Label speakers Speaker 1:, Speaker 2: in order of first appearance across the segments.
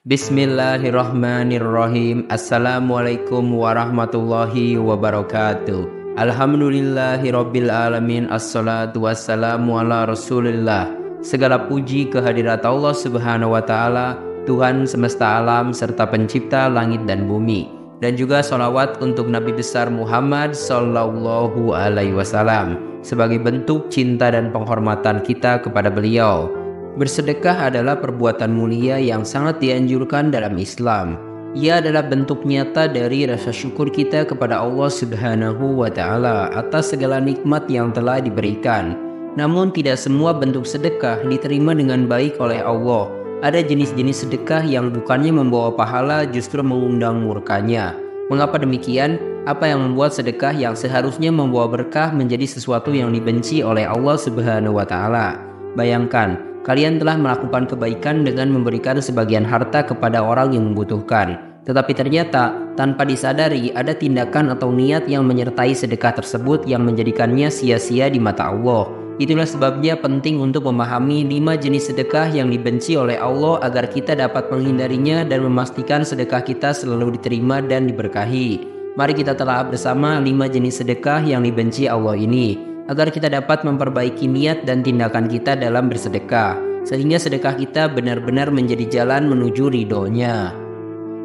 Speaker 1: Bismillahirrahmanirrahim. Assalamualaikum warahmatullahi wabarakatuh. Alhamdulillahirabbil alamin. Assalatu wassalamu ala Rasulillah. Segala puji kehadirat Allah Subhanahu wa taala, Tuhan semesta alam serta pencipta langit dan bumi. Dan juga sholawat untuk Nabi besar Muhammad sallallahu alaihi wasallam sebagai bentuk cinta dan penghormatan kita kepada beliau. Bersedekah adalah perbuatan mulia yang sangat dianjurkan dalam Islam. Ia adalah bentuk nyata dari rasa syukur kita kepada Allah Subhanahu wa taala atas segala nikmat yang telah diberikan. Namun tidak semua bentuk sedekah diterima dengan baik oleh Allah. Ada jenis-jenis sedekah yang bukannya membawa pahala justru mengundang murkanya. Mengapa demikian? Apa yang membuat sedekah yang seharusnya membawa berkah menjadi sesuatu yang dibenci oleh Allah Subhanahu wa taala? Bayangkan, kalian telah melakukan kebaikan dengan memberikan sebagian harta kepada orang yang membutuhkan. Tetapi ternyata tanpa disadari ada tindakan atau niat yang menyertai sedekah tersebut yang menjadikannya sia-sia di mata Allah. Itulah sebabnya penting untuk memahami 5 jenis sedekah yang dibenci oleh Allah agar kita dapat menghindarinya dan memastikan sedekah kita selalu diterima dan diberkahi. Mari kita telah bersama 5 jenis sedekah yang dibenci Allah ini, agar kita dapat memperbaiki niat dan tindakan kita dalam bersedekah, sehingga sedekah kita benar-benar menjadi jalan menuju ridhonya.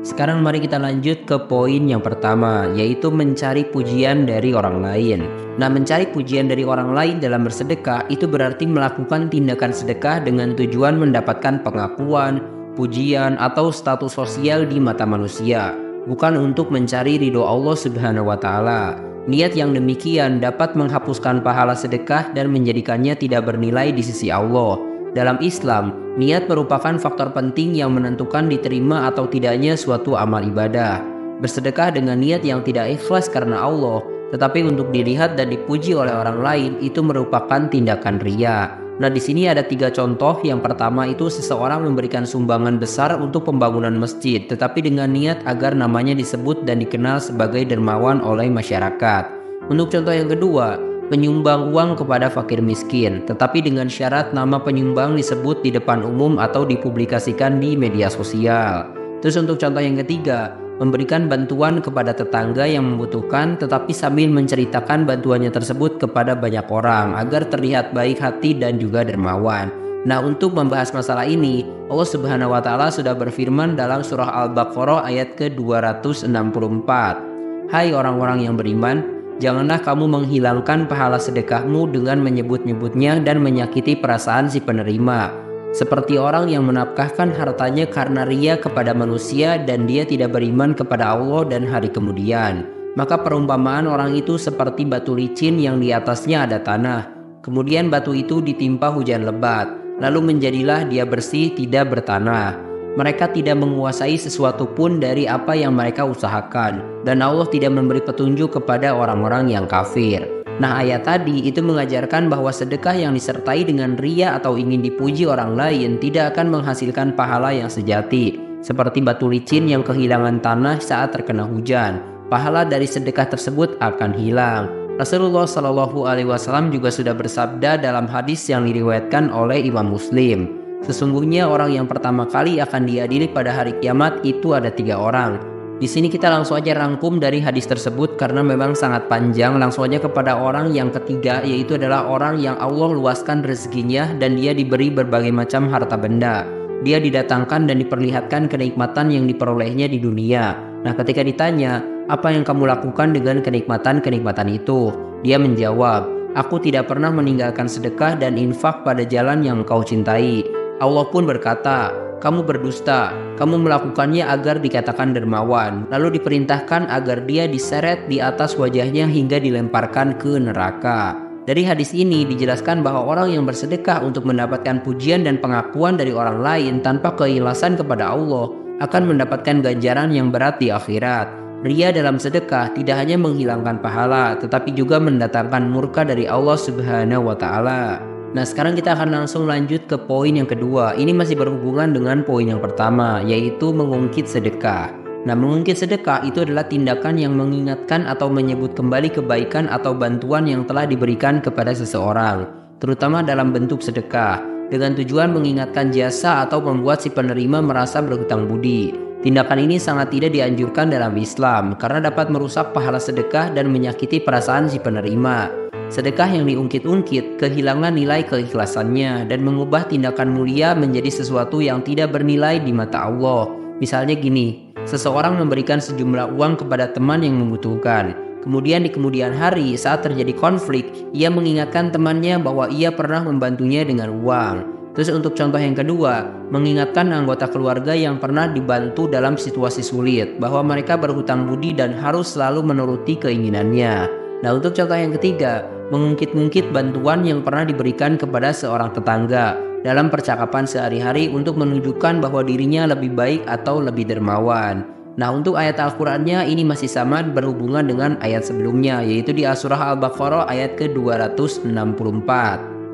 Speaker 1: Sekarang mari kita lanjut ke poin yang pertama, yaitu mencari pujian dari orang lain. Nah, mencari pujian dari orang lain dalam bersedekah itu berarti melakukan tindakan sedekah dengan tujuan mendapatkan pengakuan, pujian, atau status sosial di mata manusia, bukan untuk mencari ridho Allah Subhanahu wa taala. Niat yang demikian dapat menghapuskan pahala sedekah dan menjadikannya tidak bernilai di sisi Allah. Dalam Islam, niat merupakan faktor penting yang menentukan diterima atau tidaknya suatu amal ibadah. Bersedekah dengan niat yang tidak ikhlas karena Allah, tetapi untuk dilihat dan dipuji oleh orang lain, itu merupakan tindakan riya. Nah, di sini ada 3 contoh. Yang pertama itu seseorang memberikan sumbangan besar untuk pembangunan masjid, tetapi dengan niat agar namanya disebut dan dikenal sebagai dermawan oleh masyarakat. Untuk contoh yang kedua, penyumbang uang kepada fakir miskin, tetapi dengan syarat nama penyumbang disebut di depan umum atau dipublikasikan di media sosial. Terus untuk contoh yang ketiga, memberikan bantuan kepada tetangga yang membutuhkan tetapi sambil menceritakan bantuannya tersebut kepada banyak orang agar terlihat baik hati dan juga dermawan. Nah, untuk membahas masalah ini, Allah Subhanahu wa taala sudah berfirman dalam surah Al-Baqarah ayat ke-264. Hai orang-orang yang beriman, janganlah kamu menghilangkan pahala sedekahmu dengan menyebut-nyebutnya dan menyakiti perasaan si penerima. Seperti orang yang menafkahkan hartanya karena riya kepada manusia dan dia tidak beriman kepada Allah dan hari kemudian. Maka perumpamaan orang itu seperti batu licin yang di atasnya ada tanah. Kemudian batu itu ditimpa hujan lebat, lalu menjadilah dia bersih, tidak bertanah. Mereka tidak menguasai sesuatu pun dari apa yang mereka usahakan, dan Allah tidak memberi petunjuk kepada orang-orang yang kafir. Nah, ayat tadi itu mengajarkan bahwa sedekah yang disertai dengan riya atau ingin dipuji orang lain tidak akan menghasilkan pahala yang sejati. Seperti batu licin yang kehilangan tanah saat terkena hujan, pahala dari sedekah tersebut akan hilang. Rasulullah Shallallahu alaihi wasallam juga sudah bersabda dalam hadis yang diriwayatkan oleh Imam Muslim. Sesungguhnya orang yang pertama kali akan diadili pada hari kiamat itu ada 3 orang. Di sini kita langsung aja rangkum dari hadis tersebut karena memang sangat panjang. Langsung aja kepada orang yang ketiga, yaitu adalah orang yang Allah luaskan rezekinya dan dia diberi berbagai macam harta benda. Dia didatangkan dan diperlihatkan kenikmatan yang diperolehnya di dunia. Nah, ketika ditanya, apa yang kamu lakukan dengan kenikmatan-kenikmatan itu? Dia menjawab, aku tidak pernah meninggalkan sedekah dan infak pada jalan yang engkau cintai. Allah pun berkata, kamu berdusta, kamu melakukannya agar dikatakan dermawan, lalu diperintahkan agar dia diseret di atas wajahnya hingga dilemparkan ke neraka. Dari hadis ini dijelaskan bahwa orang yang bersedekah untuk mendapatkan pujian dan pengakuan dari orang lain tanpa keikhlasan kepada Allah akan mendapatkan ganjaran yang berat di akhirat. Riya dalam sedekah tidak hanya menghilangkan pahala, tetapi juga mendatangkan murka dari Allah Subhanahu wa taala. Nah, sekarang kita akan langsung lanjut ke poin yang kedua. Ini masih berhubungan dengan poin yang pertama, yaitu mengungkit sedekah. Nah, mengungkit sedekah itu adalah tindakan yang mengingatkan atau menyebut kembali kebaikan atau bantuan yang telah diberikan kepada seseorang, terutama dalam bentuk sedekah. dengan tujuan mengingatkan jasa atau membuat si penerima merasa berhutang budi. Tindakan ini sangat tidak dianjurkan dalam Islam karena dapat merusak pahala sedekah dan menyakiti perasaan si penerima. Sedekah yang diungkit-ungkit kehilangan nilai keikhlasannya dan mengubah tindakan mulia menjadi sesuatu yang tidak bernilai di mata Allah. Misalnya gini, seseorang memberikan sejumlah uang kepada teman yang membutuhkan. Kemudian di kemudian hari saat terjadi konflik, ia mengingatkan temannya bahwa ia pernah membantunya dengan uang. Terus untuk contoh yang kedua, mengingatkan anggota keluarga yang pernah dibantu dalam situasi sulit bahwa mereka berhutang budi dan harus selalu menuruti keinginannya. Nah untuk contoh yang ketiga, mengungkit-ungkit bantuan yang pernah diberikan kepada seorang tetangga dalam percakapan sehari-hari untuk menunjukkan bahwa dirinya lebih baik atau lebih dermawan. Nah untuk ayat Al-Qur'annya ini masih sama berhubungan dengan ayat sebelumnya, yaitu di Surah Al-Baqarah ayat ke-264.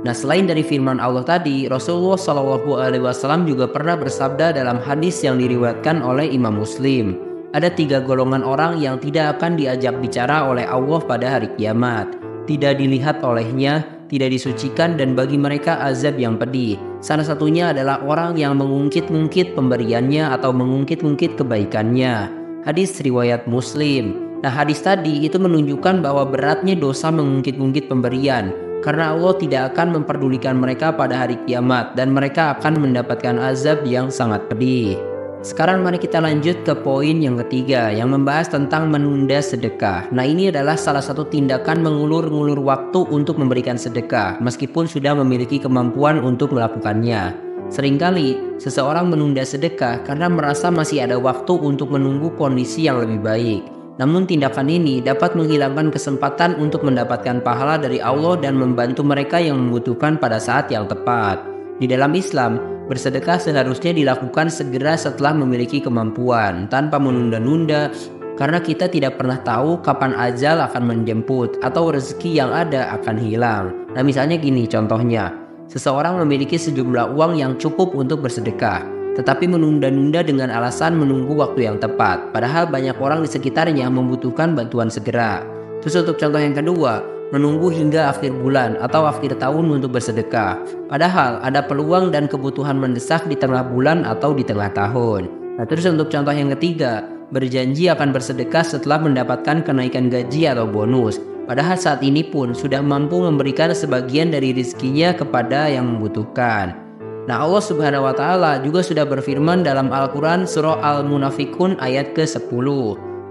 Speaker 1: Nah selain dari firman Allah tadi, Rasulullah SAW juga pernah bersabda dalam hadis yang diriwayatkan oleh Imam Muslim. Ada 3 golongan orang yang tidak akan diajak bicara oleh Allah pada hari kiamat. Tidak dilihat olehnya, tidak disucikan, dan bagi mereka azab yang pedih. Salah satunya adalah orang yang mengungkit-ungkit pemberiannya atau mengungkit-ungkit kebaikannya. Hadis riwayat Muslim. Nah hadis tadi itu menunjukkan bahwa beratnya dosa mengungkit-ungkit pemberian, karena Allah tidak akan memperdulikan mereka pada hari kiamat dan mereka akan mendapatkan azab yang sangat pedih. Sekarang mari kita lanjut ke poin yang ketiga yang membahas tentang menunda sedekah. Nah ini adalah salah satu tindakan mengulur-ngulur waktu untuk memberikan sedekah meskipun sudah memiliki kemampuan untuk melakukannya. Seringkali seseorang menunda sedekah karena merasa masih ada waktu untuk menunggu kondisi yang lebih baik. Namun tindakan ini dapat menghilangkan kesempatan untuk mendapatkan pahala dari Allah dan membantu mereka yang membutuhkan pada saat yang tepat. Di dalam Islam, bersedekah seharusnya dilakukan segera setelah memiliki kemampuan, tanpa menunda-nunda, karena kita tidak pernah tahu kapan ajal akan menjemput atau rezeki yang ada akan hilang. Nah misalnya gini contohnya, seseorang memiliki sejumlah uang yang cukup untuk bersedekah, tetapi menunda-nunda dengan alasan menunggu waktu yang tepat, padahal banyak orang di sekitarnya membutuhkan bantuan segera. Terus untuk contoh yang kedua, menunggu hingga akhir bulan atau akhir tahun untuk bersedekah, padahal ada peluang dan kebutuhan mendesak di tengah bulan atau di tengah tahun. Nah terus untuk contoh yang ketiga, berjanji akan bersedekah setelah mendapatkan kenaikan gaji atau bonus, padahal saat ini pun sudah mampu memberikan sebagian dari rezekinya kepada yang membutuhkan. Nah Allah Subhanahu wa Ta'ala juga sudah berfirman dalam Al-Quran surah Al-Munafikun ayat ke-10,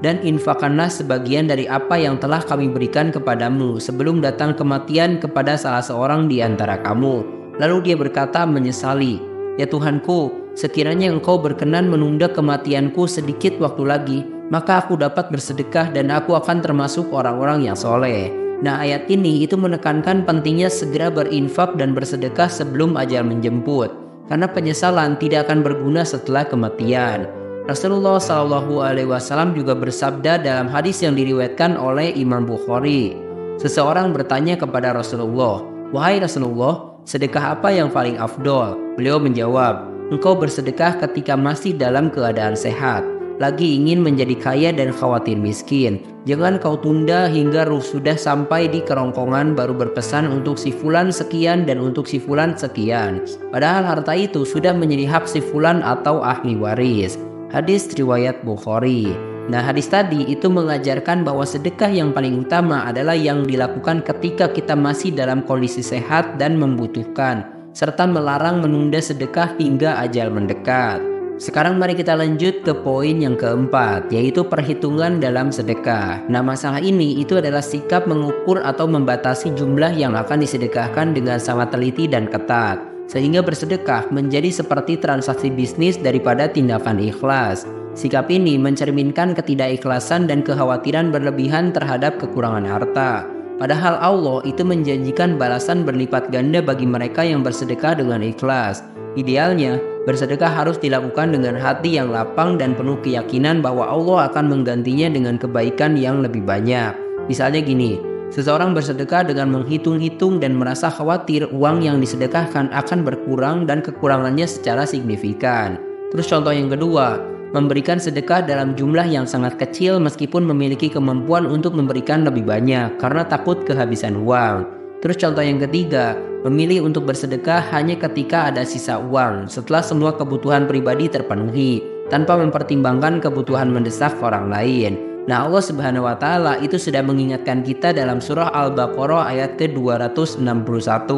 Speaker 1: dan infakkanlah sebagian dari apa yang telah kami berikan kepadamu sebelum datang kematian kepada salah seorang di antara kamu. Lalu dia berkata menyesali, ya Tuhanku, sekiranya engkau berkenan menunda kematianku sedikit waktu lagi, maka aku dapat bersedekah dan aku akan termasuk orang-orang yang soleh. Nah ayat ini itu menekankan pentingnya segera berinfak dan bersedekah sebelum ajal menjemput, karena penyesalan tidak akan berguna setelah kematian. Rasulullah SAW juga bersabda dalam hadis yang diriwayatkan oleh Imam Bukhari. Seseorang bertanya kepada Rasulullah, wahai Rasulullah, sedekah apa yang paling afdol? Beliau menjawab, engkau bersedekah ketika masih dalam keadaan sehat, lagi ingin menjadi kaya dan khawatir miskin. Jangan kau tunda hingga ruh sudah sampai di kerongkongan baru berpesan untuk si fulan sekian dan untuk si fulan sekian, padahal harta itu sudah menjadi hak si fulan atau ahli waris. Hadis riwayat Bukhari. Nah hadis tadi itu mengajarkan bahwa sedekah yang paling utama adalah yang dilakukan ketika kita masih dalam kondisi sehat dan membutuhkan, serta melarang menunda sedekah hingga ajal mendekat. Sekarang mari kita lanjut ke poin yang keempat, yaitu perhitungan dalam sedekah. Nah masalah ini itu adalah sikap mengukur atau membatasi jumlah yang akan disedekahkan dengan sangat teliti dan ketat, sehingga bersedekah menjadi seperti transaksi bisnis daripada tindakan ikhlas. Sikap ini mencerminkan ketidakikhlasan dan kekhawatiran berlebihan terhadap kekurangan harta. Padahal Allah itu menjanjikan balasan berlipat ganda bagi mereka yang bersedekah dengan ikhlas. Idealnya, bersedekah harus dilakukan dengan hati yang lapang dan penuh keyakinan bahwa Allah akan menggantinya dengan kebaikan yang lebih banyak. Misalnya gini, seseorang bersedekah dengan menghitung-hitung dan merasa khawatir uang yang disedekahkan akan berkurang dan kekurangannya secara signifikan. Terus contoh yang kedua, memberikan sedekah dalam jumlah yang sangat kecil meskipun memiliki kemampuan untuk memberikan lebih banyak karena takut kehabisan uang. Terus contoh yang ketiga, memilih untuk bersedekah hanya ketika ada sisa uang setelah semua kebutuhan pribadi terpenuhi, tanpa mempertimbangkan kebutuhan mendesak orang lain. Nah, Allah Subhanahu wa taala itu sudah mengingatkan kita dalam surah Al-Baqarah ayat ke-261.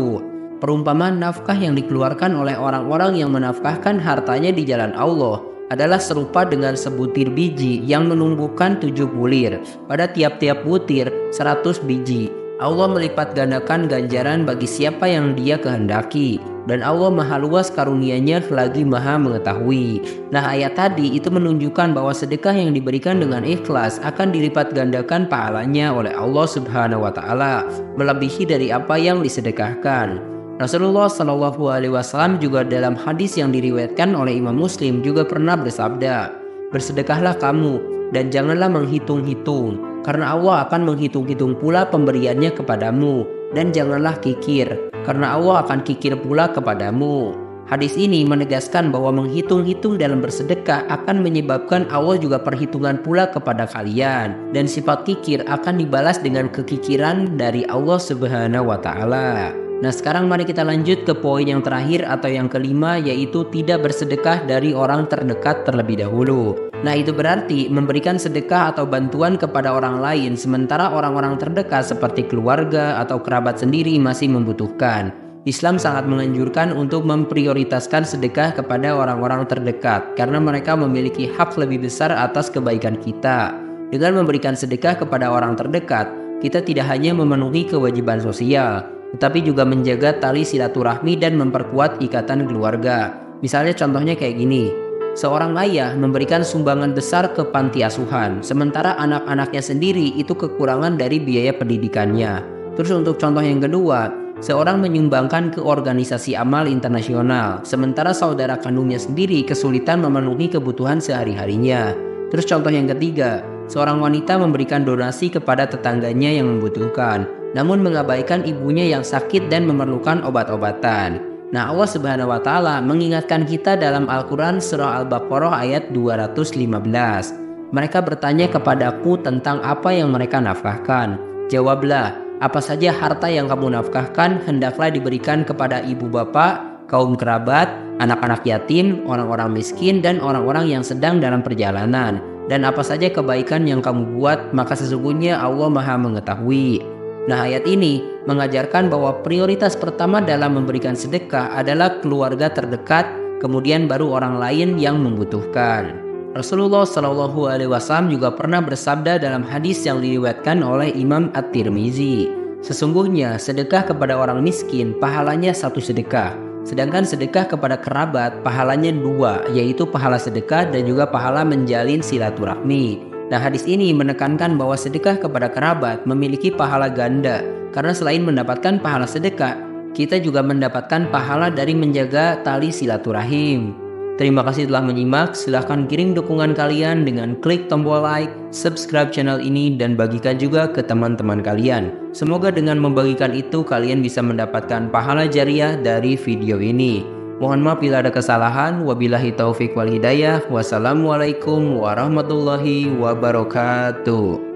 Speaker 1: Perumpamaan nafkah yang dikeluarkan oleh orang-orang yang menafkahkan hartanya di jalan Allah adalah serupa dengan sebutir biji yang menumbuhkan 7 bulir. Pada tiap-tiap butir 100 biji. Allah melipat gandakan ganjaran bagi siapa yang Dia kehendaki, dan Allah maha luas karunia-Nya lagi maha mengetahui. Nah, ayat tadi itu menunjukkan bahwa sedekah yang diberikan dengan ikhlas akan dilipat gandakan pahalanya oleh Allah Subhanahu wa taala, melebihi dari apa yang disedekahkan. Rasulullah Shallallahu Alaihi Wasallam juga dalam hadis yang diriwayatkan oleh Imam Muslim juga pernah bersabda, "Bersedekahlah kamu dan janganlah menghitung-hitung, karena Allah akan menghitung-hitung pula pemberiannya kepadamu, dan janganlah kikir, karena Allah akan kikir pula kepadamu." Hadis ini menegaskan bahwa menghitung-hitung dalam bersedekah akan menyebabkan Allah juga perhitungan pula kepada kalian, dan sifat kikir akan dibalas dengan kekikiran dari Allah Subhanahu wa taala. Nah, sekarang mari kita lanjut ke poin yang terakhir atau yang kelima, yaitu tidak bersedekah dari orang terdekat terlebih dahulu. Nah, itu berarti memberikan sedekah atau bantuan kepada orang lain sementara orang-orang terdekat seperti keluarga atau kerabat sendiri masih membutuhkan. Islam sangat menganjurkan untuk memprioritaskan sedekah kepada orang-orang terdekat karena mereka memiliki hak lebih besar atas kebaikan kita. Dengan memberikan sedekah kepada orang terdekat, kita tidak hanya memenuhi kewajiban sosial, tetapi juga menjaga tali silaturahmi dan memperkuat ikatan keluarga. Misalnya contohnya kayak gini, seorang ayah memberikan sumbangan besar ke panti asuhan, sementara anak-anaknya sendiri itu kekurangan dari biaya pendidikannya. Terus untuk contoh yang kedua, seorang menyumbangkan ke organisasi amal internasional, sementara saudara kandungnya sendiri kesulitan memenuhi kebutuhan sehari-harinya. Terus contoh yang ketiga, seorang wanita memberikan donasi kepada tetangganya yang membutuhkan, namun mengabaikan ibunya yang sakit dan memerlukan obat-obatan. Nah, Allah Subhanahu wa taala mengingatkan kita dalam Al-Qur'an surah Al-Baqarah ayat 215. Mereka bertanya kepadaku tentang apa yang mereka nafkahkan. Jawablah, apa saja harta yang kamu nafkahkan hendaklah diberikan kepada ibu bapak, kaum kerabat, anak-anak yatim, orang-orang miskin, dan orang-orang yang sedang dalam perjalanan. Dan apa saja kebaikan yang kamu buat, maka sesungguhnya Allah maha mengetahui. Nah, ayat ini mengajarkan bahwa prioritas pertama dalam memberikan sedekah adalah keluarga terdekat, kemudian baru orang lain yang membutuhkan. Rasulullah Shallallahu Alaihi Wasallam juga pernah bersabda dalam hadis yang diriwayatkan oleh Imam At-Tirmizi, sesungguhnya sedekah kepada orang miskin pahalanya 1 sedekah, sedangkan sedekah kepada kerabat pahalanya 2, yaitu pahala sedekah dan juga pahala menjalin silaturahmi. Nah, hadis ini menekankan bahwa sedekah kepada kerabat memiliki pahala ganda, karena selain mendapatkan pahala sedekah, kita juga mendapatkan pahala dari menjaga tali silaturahim. Terima kasih telah menyimak. Silahkan kirim dukungan kalian dengan klik tombol like, subscribe channel ini, dan bagikan juga ke teman-teman kalian. Semoga dengan membagikan itu kalian bisa mendapatkan pahala jariah dari video ini. Mohon maaf bila ada kesalahan. Wabillahi taufik wal hidayah. Wassalamualaikum warahmatullahi wabarakatuh.